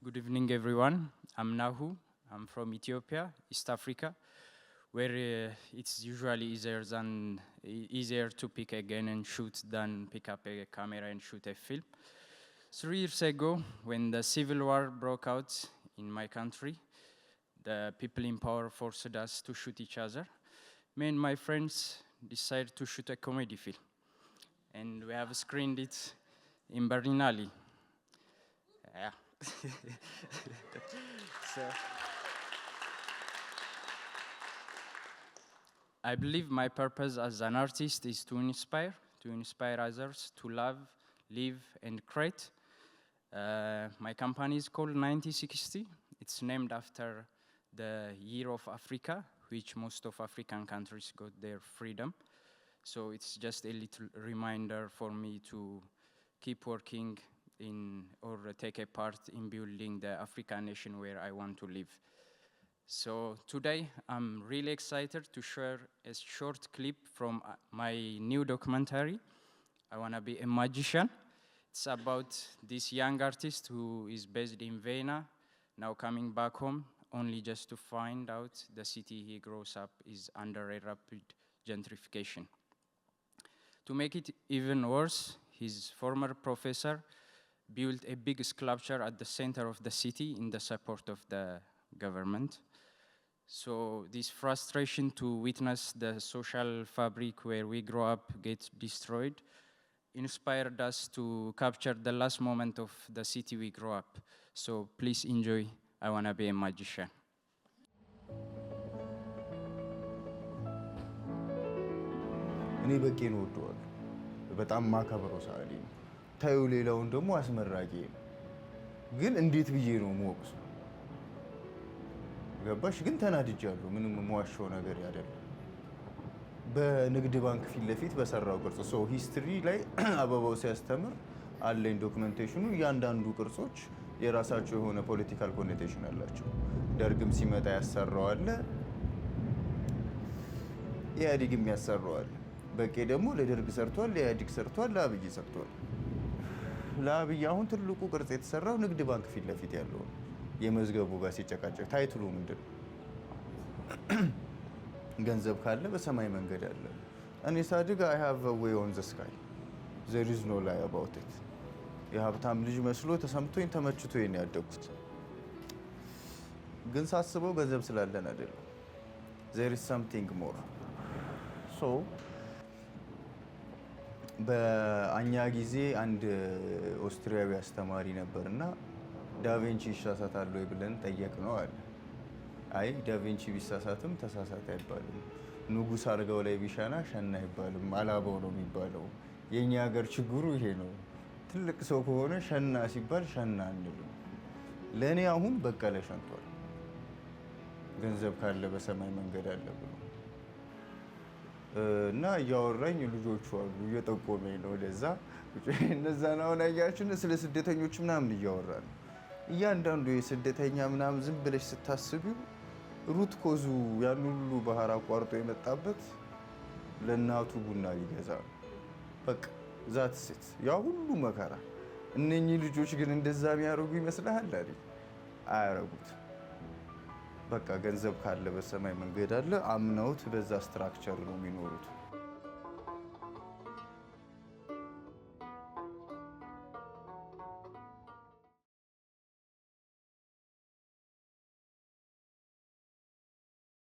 Good evening, everyone. I'm Nahu. I'm from Ethiopia, East Africa, where it's usually easier to pick a gun and shoot than pick up a camera and shoot a film. 3 years ago, when the civil war broke out in my country, the people in power forced us to shoot each other. Me and my friends decided to shoot a comedy film, and we have screened it in Berlinale. Yeah. So, I believe my purpose as an artist is to inspire others to love, live, and create. My company is called 1960. It's named after the year of Africa, which most of African countries got their freedom. So it's just a little reminder for me to keep working or take a part in building the African nation where I want to live. So today, I'm really excited to share a short clip from my new documentary, I Wanna Be a Magician. It's about this young artist who is based in Vienna, now coming back home, only just to find out the city he grows up is under a rapid gentrification. To make it even worse, his former professor built a big sculpture at the center of the city in the support of the government. So this frustration to witness the social fabric where we grow up get destroyed inspired us to capture the last moment of the city we grow up. So please enjoy I Wanna Be a Magician. እኔ በቄን ወደዋለሁ በጣም ማከብረው ሰዓሊ ነው። ታዩ ሌላውን ደግሞ አስመራቂ ነው። ግን እንዴት ብዬ ነው ሞቅስ ገባሽ? ግን ተናድጃለሁ። ምንም የምዋሸው ነገር አይደለም። በንግድ ባንክ ፊት ለፊት በሰራው ቅርጽ ሰው ሂስትሪ ላይ አበባው ሲያስተምር አለኝ ዶክመንቴሽኑ። እያንዳንዱ ቅርጾች የራሳቸው የሆነ ፖለቲካል ኮኔቴሽን አላቸው። ደርግም ሲመጣ ያሰራው አለ፣ ኢህአዴግም ያሰራው አለ። በቄ ደግሞ ለደርግ ሰርቷል፣ ለኢህአዴግ ሰርቷል፣ ለአብይ ሰርቷል። ለአብይ አሁን ትልቁ ቅርጽ የተሰራው ንግድ ባንክ ፊት ለፊት ያለው የመዝገቡ ጋር ሲጨቃጨቅ ታይትሉ ምንድን ነው? ገንዘብ ካለ በሰማይ መንገድ አለ። እኔ ሳድግ I have a way on the sky. There is no lie about it. የሀብታም ልጅ መስሎ ተሰምቶኝ ተመችቶኝ ነው ያደግኩት። ግን ሳስበው ገንዘብ ስላለን አይደለም። There is something more. So በእኛ ጊዜ አንድ ኦስትሪያዊ አስተማሪ ነበርና ዳቪንቺ ይሳሳታል ወይ ብለን ጠየቅነው አለ። አይ ዳቪንቺ ቢሳሳትም ተሳሳተ አይባልም። ንጉስ አልጋው ላይ ቢሻና ሸና አይባልም፣ አላባው ነው የሚባለው። የኛ ሀገር ችግሩ ይሄ ነው። ትልቅ ሰው ከሆነ ሸና ሲባል ሸና አንልም። ለኔ አሁን በቀለ ሸንቷል። ገንዘብ ካለ በሰማይ መንገድ አለ ብሎ እና እያወራኝ ልጆቹ አሉ እየጠቆመኝ ነው ለዛ እነዛ ነው ያያችሁን ስለ ስደተኞች ምናምን እያወራን እያንዳንዱ የስደተኛ ምናምን ዝም ብለሽ ስታስቢው ሩት ኮዙ ያን ሁሉ ባህር አቋርጦ የመጣበት ለእናቱ ቡና ሊገዛ በቃ ዛት ሴት ያ ሁሉ መከራ እነኚህ ልጆች ግን እንደዛ የሚያደርጉ ይመስልሃል አይደል? አያረጉት። በቃ ገንዘብ ካለ በሰማይ መንገድ አለ። አምነውት በዛ ስትራክቸር ነው የሚኖሩት።